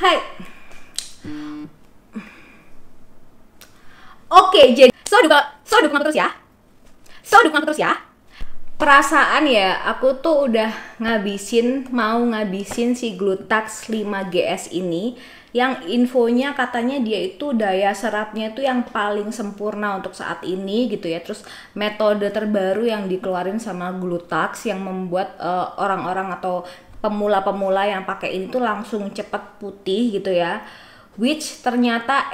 Hai. Oke, jadi dukung aku terus ya. Dukung aku terus ya. Perasaan ya, aku tuh udah mau ngabisin si Glutax 5GS ini yang infonya katanya dia itu daya serapnya itu yang paling sempurna untuk saat ini gitu ya. Terus metode terbaru yang dikeluarin sama Glutax yang membuat orang-orang atau pemula-pemula yang pakai ini tuh langsung cepet putih gitu ya. Which ternyata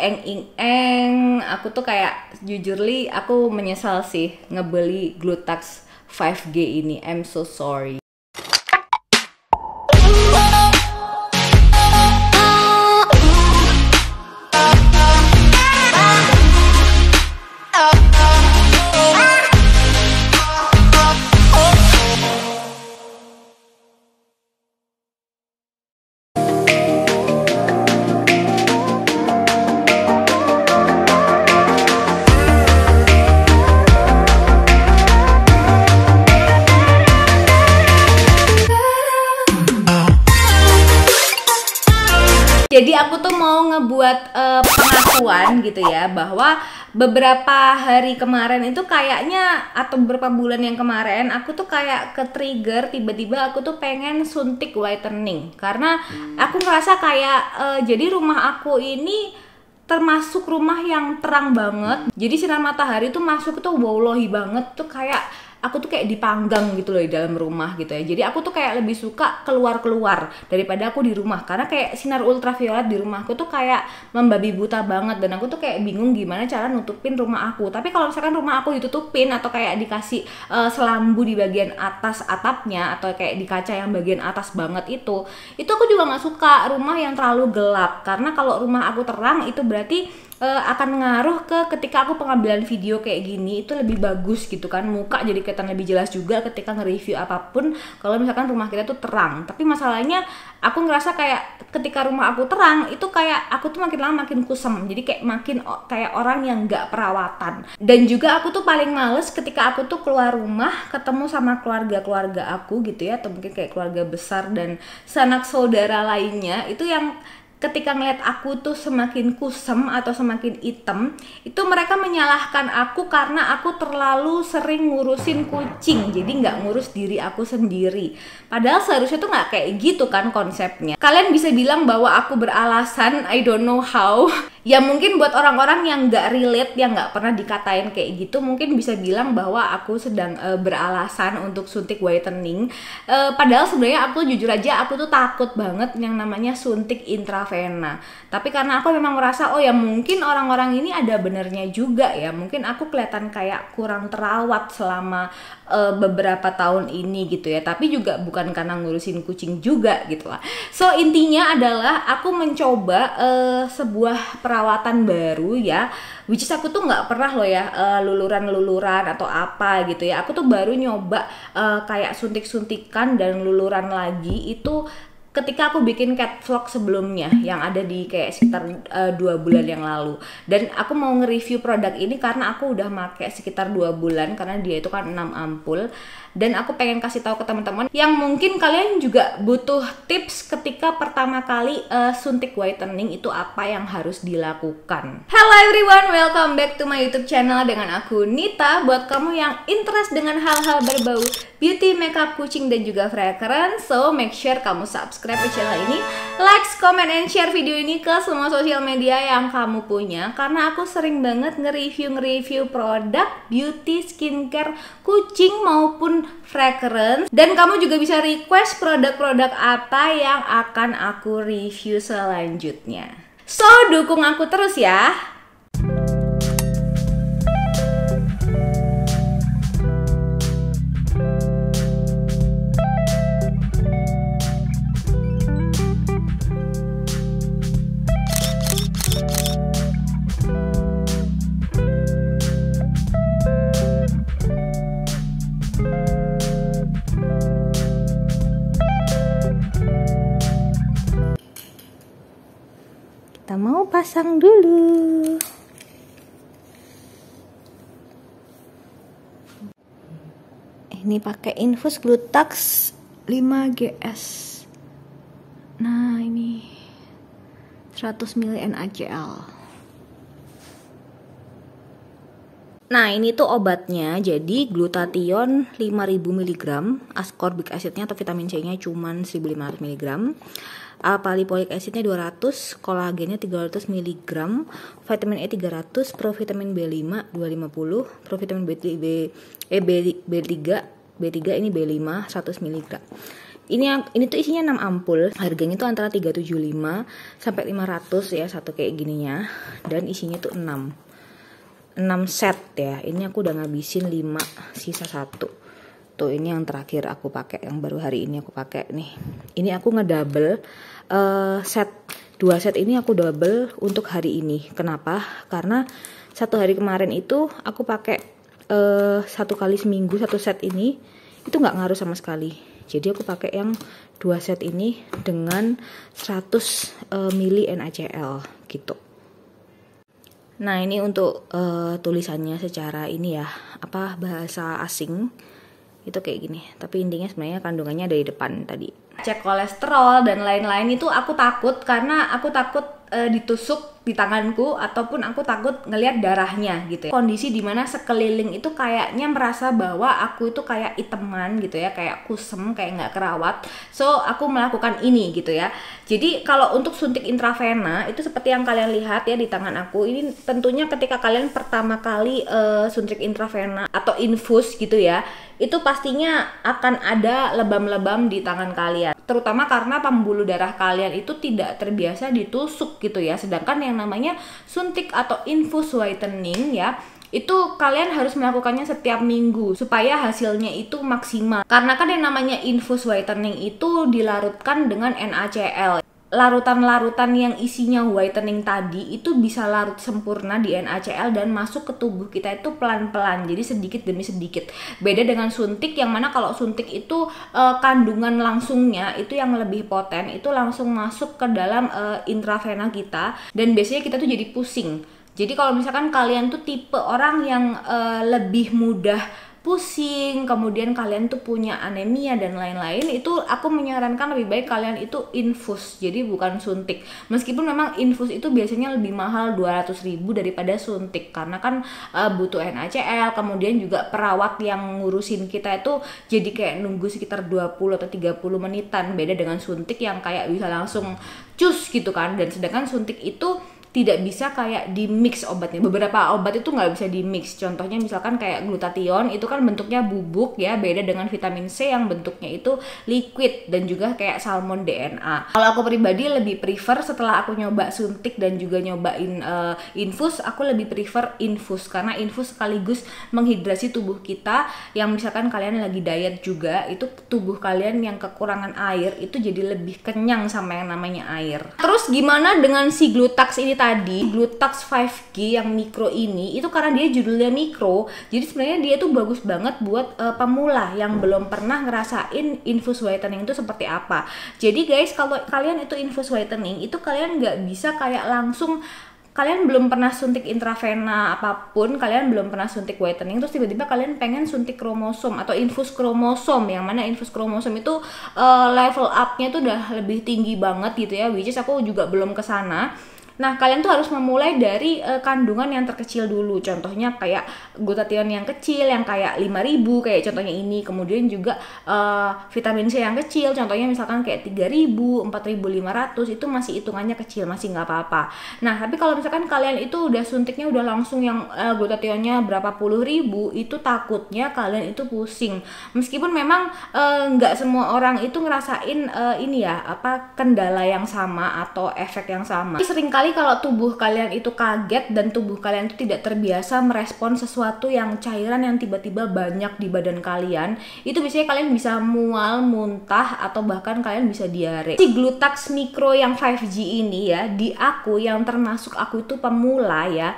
aku tuh kayak jujurly aku menyesal sih ngebeli Glutax 5G ini. I'm so sorry. Jadi aku tuh mau ngebuat pengakuan gitu ya, bahwa beberapa hari kemarin itu kayaknya, atau beberapa bulan yang kemarin aku tuh kayak ke trigger tiba-tiba aku tuh pengen suntik whitening. Karena aku ngerasa kayak jadi rumah aku ini termasuk rumah yang terang banget. Jadi sinar matahari tuh masuk tuh wallahi banget tuh, kayak aku tuh kayak dipanggang gitu loh di dalam rumah gitu ya. Jadi aku tuh kayak lebih suka keluar-keluar daripada aku di rumah, karena kayak sinar ultraviolet di rumahku tuh kayak membabi buta banget, dan aku tuh kayak bingung gimana cara nutupin rumah aku. Tapi kalau misalkan rumah aku ditutupin atau kayak dikasih selambu di bagian atas atapnya, atau kayak di kaca yang bagian atas banget itu aku juga nggak suka rumah yang terlalu gelap. Karena kalau rumah aku terang itu berarti akan ngaruh ke ketika aku pengambilan video kayak gini itu lebih bagus gitu kan, muka jadi kelihatan lebih jelas juga ketika nge-review apapun kalau misalkan rumah kita tuh terang. Tapi masalahnya aku ngerasa kayak ketika rumah aku terang itu kayak aku tuh makin lama makin kusem, jadi kayak makin kayak orang yang nggak perawatan. Dan juga aku tuh paling males ketika aku tuh keluar rumah ketemu sama keluarga aku gitu ya, atau mungkin kayak keluarga besar dan sanak saudara lainnya, itu yang ketika ngeliat aku tuh semakin kusem atau semakin hitam, itu mereka menyalahkan aku karena aku terlalu sering ngurusin kucing, jadi nggak ngurus diri aku sendiri. Padahal seharusnya tuh nggak kayak gitu kan konsepnya. Kalian bisa bilang bahwa aku beralasan, I don't know how. Ya mungkin buat orang-orang yang nggak relate, yang nggak pernah dikatain kayak gitu, mungkin bisa bilang bahwa aku sedang beralasan untuk suntik whitening. Padahal sebenarnya aku jujur aja aku tuh takut banget yang namanya suntik intravena. Tapi karena aku memang merasa oh ya mungkin orang-orang ini ada benernya juga ya, mungkin aku kelihatan kayak kurang terawat selama beberapa tahun ini gitu ya. Tapi juga bukan karena ngurusin kucing juga gitu lah. So intinya adalah aku mencoba sebuah perawatan baru ya, which is aku tuh nggak pernah loh ya luluran atau apa gitu ya. Aku tuh baru nyoba kayak suntik-suntikan dan luluran lagi itu ketika aku bikin cat vlog sebelumnya yang ada di kayak sekitar 2 bulan yang lalu. Dan aku mau nge-review produk ini karena aku udah pakai sekitar 2 bulan, karena dia itu kan 6 ampul. Dan aku pengen kasih tahu ke teman-teman yang mungkin kalian juga butuh tips ketika pertama kali suntik whitening itu apa yang harus dilakukan. Hello everyone, welcome back to my YouTube channel dengan aku Nita. Buat kamu yang interest dengan hal-hal berbau beauty, makeup, kucing, dan juga fragrance, so make sure kamu subscribe ke channel ini, like, comment, and share video ini ke semua sosial media yang kamu punya. Karena aku sering banget nge-review produk beauty, skincare, kucing maupun fragrance. Dan kamu juga bisa request produk-produk apa yang akan aku review selanjutnya. So, dukung aku terus ya. Kita mau pasang dulu. Ini pakai infus Glutax 5GS. Nah, ini 100 ml NaCl. Nah, ini tuh obatnya. Jadi glutathione 5000 mg, ascorbic acidnya atau vitamin C-nya cuman 1500 mg, alpha-lipoic acidnya 200, kolagennya 300 mg, vitamin E 300, provitamin B5 250, provitamin B3 ini B5 100 mg. Ini tuh isinya 6 ampul. Harganya tuh antara 375 sampai 500 ya, satu kayak gininya. Dan isinya tuh 6 set ya. Ini aku udah ngabisin 5, sisa 1. Tuh ini yang terakhir aku pakai, yang baru hari ini aku pakai nih. Ini aku ngedouble set 2 set ini aku double untuk hari ini. Kenapa? Karena 1 hari kemarin itu aku pakai 1 kali seminggu 1 set ini, itu nggak ngaruh sama sekali. Jadi aku pakai yang 2 set ini dengan 100 ml NaCl gitu. Nah, ini untuk tulisannya secara ini ya, bahasa asing itu kayak gini. Tapi intinya sebenarnya kandungannya ada di depan tadi. Cek kolesterol dan lain-lain itu aku takut karena aku takut ditusuk di tanganku ataupun aku takut ngelihat darahnya gitu ya. Kondisi dimana sekeliling itu kayaknya merasa bahwa aku itu kayak iteman gitu ya, kayak kusem, kayak nggak kerawat. So aku melakukan ini gitu ya. Jadi kalau untuk suntik intravena itu seperti yang kalian lihat ya di tangan aku ini, tentunya ketika kalian pertama kali suntik intravena atau infus gitu ya, itu pastinya akan ada lebam-lebam di tangan kalian, terutama karena pembuluh darah kalian itu tidak terbiasa ditusuk gitu ya. Sedangkan yang namanya suntik atau infus whitening ya, itu kalian harus melakukannya setiap minggu supaya hasilnya itu maksimal. Karena kan yang namanya infus whitening itu dilarutkan dengan NaCl. Larutan-larutan yang isinya whitening tadi itu bisa larut sempurna di NaCl dan masuk ke tubuh kita itu pelan-pelan, jadi sedikit demi sedikit. Beda dengan suntik yang mana kalau suntik itu kandungan langsungnya itu yang lebih poten, itu langsung masuk ke dalam intravena kita dan biasanya kita tuh jadi pusing. Jadi kalau misalkan kalian tuh tipe orang yang lebih mudah pusing, kemudian kalian tuh punya anemia dan lain-lain, itu aku menyarankan lebih baik kalian itu infus, jadi bukan suntik. Meskipun memang infus itu biasanya lebih mahal 200.000 daripada suntik, karena kan butuh NaCl, kemudian juga perawat yang ngurusin kita itu jadi kayak nunggu sekitar 20 atau 30 menitan. Beda dengan suntik yang kayak bisa langsung cus gitu kan. Dan sedangkan suntik itu tidak bisa kayak di mix obatnya. Beberapa obat itu nggak bisa di mix. Contohnya misalkan kayak glutathione itu kan bentuknya bubuk ya, beda dengan vitamin C yang bentuknya itu liquid, dan juga kayak salmon DNA. Kalau aku pribadi lebih prefer setelah aku nyoba suntik dan juga nyobain infus, aku lebih prefer infus karena infus sekaligus menghidrasi tubuh kita. Yang misalkan kalian lagi diet juga, itu tubuh kalian yang kekurangan air itu jadi lebih kenyang sama yang namanya air. Terus gimana dengan si Glutax ini tadi? Glutax 5G yang mikro ini, itu karena dia judulnya mikro, jadi sebenarnya dia tuh bagus banget buat pemula yang belum pernah ngerasain infus whitening itu seperti apa. Jadi guys, kalau kalian itu infus whitening itu kalian nggak bisa kayak langsung, kalian belum pernah suntik intravena apapun, kalian belum pernah suntik whitening, terus tiba-tiba kalian pengen suntik kromosom atau infus kromosom, yang mana infus kromosom itu level up-nya tuh udah lebih tinggi banget gitu ya, which is aku juga belum kesana. Nah, kalian tuh harus memulai dari kandungan yang terkecil dulu. Contohnya kayak glutathione yang kecil, yang kayak 5.000, kayak contohnya ini. Kemudian juga vitamin C yang kecil, contohnya misalkan kayak 3.000, 4.500, itu masih hitungannya kecil, masih nggak apa-apa. Nah, tapi kalau misalkan kalian itu udah suntiknya udah langsung yang glutathione-nya berapa puluh ribu, itu takutnya kalian itu pusing. Meskipun memang nggak semua orang itu ngerasain ini ya, kendala yang sama atau efek yang sama. Seringkali kalau tubuh kalian itu kaget dan tubuh kalian itu tidak terbiasa merespon sesuatu yang cairan yang tiba-tiba banyak di badan kalian, itu biasanya kalian bisa mual, muntah, atau bahkan kalian bisa diare. Si Glutax Micro yang 5G ini ya, di aku yang termasuk aku itu pemula ya,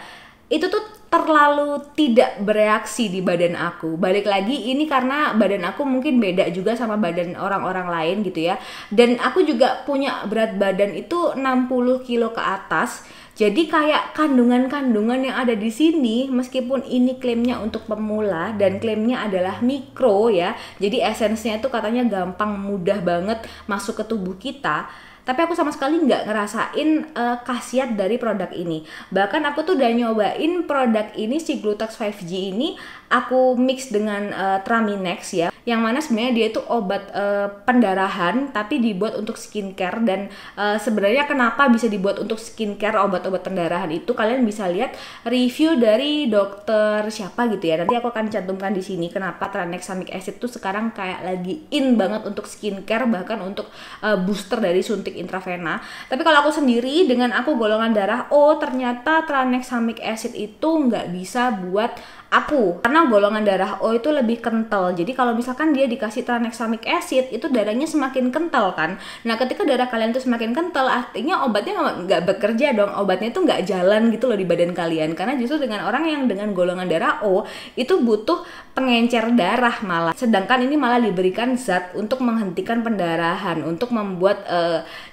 itu tuh terlalu tidak bereaksi di badan aku. Balik lagi, ini karena badan aku mungkin beda juga sama badan orang-orang lain gitu ya. Dan aku juga punya berat badan itu 60 kilo ke atas. Jadi kayak kandungan-kandungan yang ada di sini, meskipun ini klaimnya untuk pemula dan klaimnya adalah mikro ya, jadi esensinya itu katanya gampang, mudah banget masuk ke tubuh kita. tapi aku sama sekali nggak ngerasain khasiat dari produk ini. Bahkan aku tuh udah nyobain produk ini, si Glutex 5G ini aku mix dengan Traminex ya, yang mana sebenarnya dia itu obat pendarahan tapi dibuat untuk skincare. Dan sebenarnya kenapa bisa dibuat untuk skincare, obat-obat pendarahan itu kalian bisa lihat review dari dokter siapa gitu ya, nanti aku akan cantumkan di sini kenapa tranexamic acid tuh sekarang kayak lagi in banget untuk skincare, bahkan untuk booster dari suntik intravena. Tapi kalau aku sendiri, dengan aku golongan darah O, ternyata tranexamic acid itu nggak bisa buat aku, karena golongan darah O itu lebih kental. Jadi kalau misalkan dia dikasih tranexamic acid, itu darahnya semakin kental kan. Nah ketika darah kalian tuh semakin kental, artinya obatnya nggak bekerja dong, obatnya tuh nggak jalan gitu loh di badan kalian. Karena justru dengan orang yang dengan golongan darah O itu butuh pengencer darah malah, sedangkan ini malah diberikan zat untuk menghentikan pendarahan, untuk membuat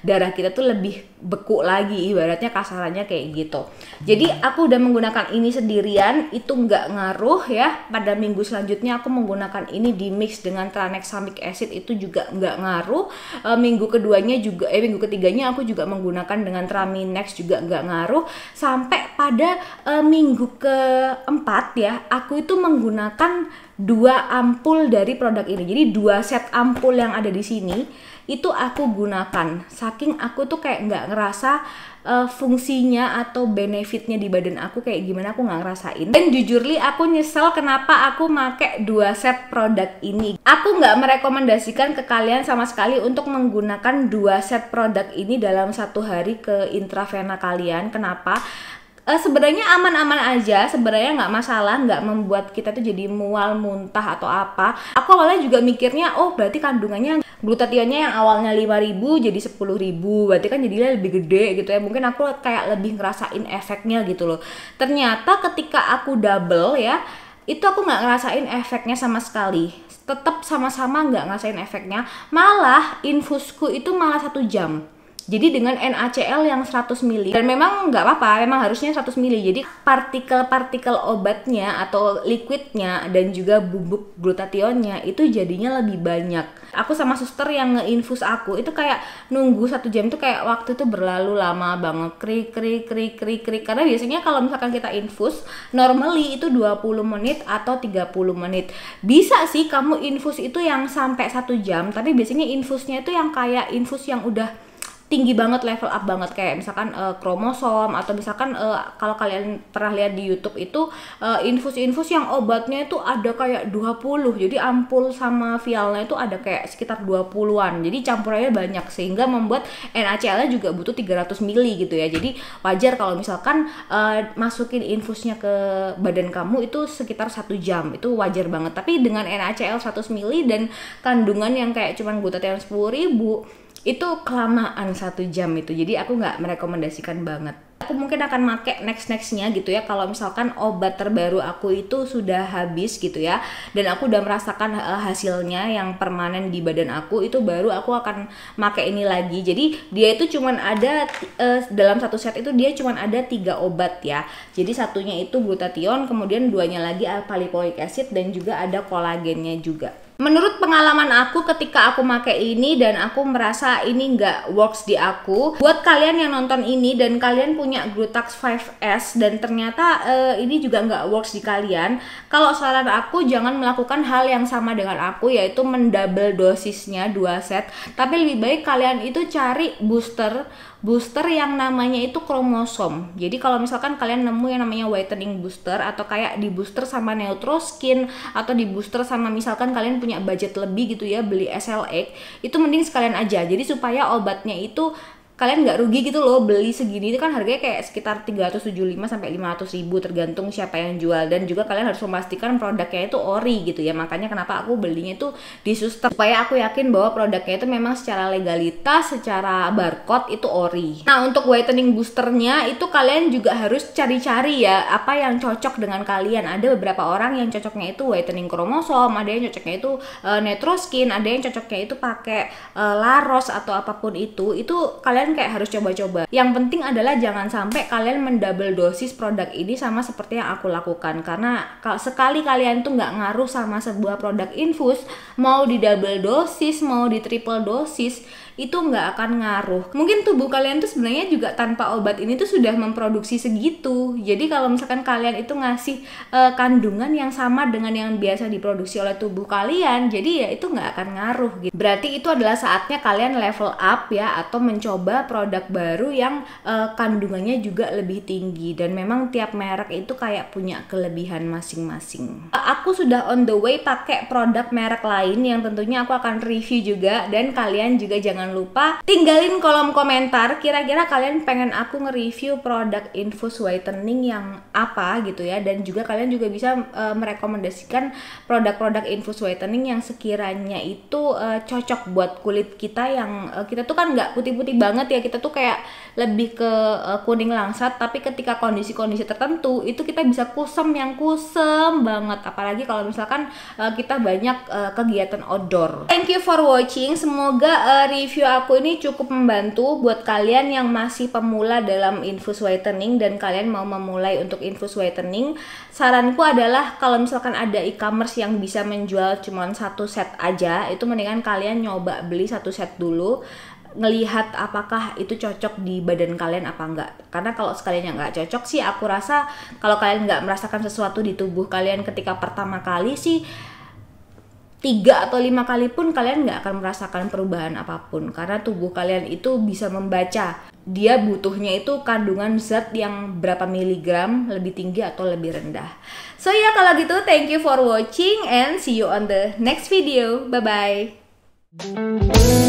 darah kita tuh lebih beku lagi, ibaratnya kasarannya kayak gitu. Jadi aku udah menggunakan ini sendirian, itu nggak ngaruh ya. Pada minggu selanjutnya aku menggunakan ini di mix dengan tranexamic acid, itu juga nggak ngaruh. Minggu keduanya juga, minggu ketiganya aku juga menggunakan dengan Traminex, juga nggak ngaruh. Sampai pada minggu keempat ya, aku itu menggunakan 2 ampul dari produk ini. Jadi 2 set ampul yang ada di sini itu aku gunakan. Saking aku tuh kayak nggak ngerasa fungsinya atau benefitnya di badan aku kayak gimana, aku nggak ngerasain. Dan jujurly aku nyesel kenapa aku make 2 set produk ini. Aku nggak merekomendasikan ke kalian sama sekali untuk menggunakan 2 set produk ini dalam satu hari ke intravena kalian. Kenapa? Sebenarnya aman-aman aja, sebenarnya nggak masalah, nggak membuat kita tuh jadi mual, muntah atau apa. Aku awalnya juga mikirnya, oh berarti kandungannya glutathionnya yang awalnya 5.000 jadi 10.000, berarti kan jadinya lebih gede gitu ya. Mungkin aku kayak lebih ngerasain efeknya gitu loh. Ternyata ketika aku double ya, itu aku nggak ngerasain efeknya sama sekali. Tetap sama-sama nggak ngerasain efeknya. Malah infusku itu malah 1 jam. Jadi dengan NaCl yang 100 ml, dan memang nggak apa-apa, memang harusnya 100 ml. Jadi partikel-partikel obatnya atau liquidnya dan juga bubuk glutathionnya itu jadinya lebih banyak. Aku sama suster yang nge-infus aku itu kayak nunggu 1 jam tuh kayak waktu itu berlalu lama banget, krik. Karena biasanya kalau misalkan kita infus normally itu 20 menit atau 30 menit. Bisa sih kamu infus itu yang sampai 1 jam, tapi biasanya infusnya itu yang kayak infus yang udah tinggi banget, level up banget, kayak misalkan kromosom, atau misalkan kalau kalian pernah lihat di YouTube itu infus-infus yang obatnya itu ada kayak 20, jadi ampul sama vialnya itu ada kayak sekitar 20-an, jadi campurannya banyak sehingga membuat NaCl-nya juga butuh 300 ml gitu ya. Jadi wajar kalau misalkan masukin infusnya ke badan kamu itu sekitar 1 jam, itu wajar banget. Tapi dengan NaCl 100 ml dan kandungan yang kayak cuman glutathione 10.000 itu kelamaan 1 jam itu, jadi aku nggak merekomendasikan banget. Aku mungkin akan make nextnya gitu ya, kalau misalkan obat terbaru aku itu sudah habis gitu ya, dan aku udah merasakan hasilnya yang permanen di badan aku, itu baru aku akan make ini lagi. Jadi dia itu cuman ada dalam satu set itu dia cuman ada 3 obat ya. Jadi satunya itu glutathione, kemudian 2-nya lagi alpha-lipoic acid, dan juga ada kolagennya juga. Menurut pengalaman aku ketika aku pakai ini dan aku merasa ini nggak works di aku, buat kalian yang nonton ini dan kalian punya Glutex 5S dan ternyata ini juga nggak works di kalian, kalau saran aku jangan melakukan hal yang sama dengan aku, yaitu mendouble dosisnya 2 set, tapi lebih baik kalian itu cari booster yang namanya itu kromosom. Jadi kalau misalkan kalian nemu yang namanya whitening booster, atau kayak di booster sama Neutroskin, atau di booster sama misalkan kalian punya budget lebih gitu ya beli SLX, itu mending sekalian aja. Jadi supaya obatnya itu kalian nggak rugi gitu loh, beli segini itu kan harganya kayak sekitar 375 sampai 500 ribu tergantung siapa yang jual, dan juga kalian harus memastikan produknya itu ori gitu ya. Makanya kenapa aku belinya itu di suster, supaya aku yakin bahwa produknya itu memang secara legalitas, secara barcode itu ori. Nah untuk whitening boosternya itu kalian juga harus cari-cari ya apa yang cocok dengan kalian. Ada beberapa orang yang cocoknya itu whitening kromosom, ada yang cocoknya itu Neutroskin, ada yang cocoknya itu pakai Laros atau apapun itu kalian kayak harus coba-coba. Yang penting adalah jangan sampai kalian mendouble dosis produk ini sama seperti yang aku lakukan, karena sekali kalian tuh nggak ngaruh sama sebuah produk infus, mau di double dosis mau di triple dosis, itu nggak akan ngaruh. Mungkin tubuh kalian tuh sebenarnya juga tanpa obat ini tuh sudah memproduksi segitu. Jadi kalau misalkan kalian itu ngasih kandungan yang sama dengan yang biasa diproduksi oleh tubuh kalian, jadi ya itu nggak akan ngaruh gitu. Berarti itu adalah saatnya kalian level up ya, atau mencoba produk baru yang kandungannya juga lebih tinggi. Dan memang tiap merek itu kayak punya kelebihan masing-masing. Aku sudah on the way pakai produk merek lain yang tentunya aku akan review juga, dan kalian juga jangan lupa tinggalin kolom komentar kira-kira kalian pengen aku nge-review produk infus whitening yang apa gitu ya. Dan juga kalian juga bisa merekomendasikan produk-produk infus whitening yang sekiranya itu cocok buat kulit kita yang kita tuh kan nggak putih-putih banget ya, kita tuh kayak lebih ke kuning langsat, tapi ketika kondisi-kondisi tertentu itu kita bisa kusam yang kusem banget, apalagi kalau misalkan kita banyak kegiatan outdoor. Thank you for watching. Semoga review aku ini cukup membantu buat kalian yang masih pemula dalam infus whitening dan kalian mau memulai untuk infus whitening. Saranku adalah kalau misalkan ada e-commerce yang bisa menjual cuma satu set aja, itu mendingan kalian nyoba beli satu set dulu, ngelihat apakah itu cocok di badan kalian apa enggak. Karena kalau sekalinya nggak cocok sih, aku rasa kalau kalian nggak merasakan sesuatu di tubuh kalian ketika pertama kali sih, 3 atau 5 kali pun kalian nggak akan merasakan perubahan apapun, karena tubuh kalian itu bisa membaca dia butuhnya itu kandungan zat yang berapa miligram, lebih tinggi atau lebih rendah. So ya kalau gitu, thank you for watching and see you on the next video. Bye bye.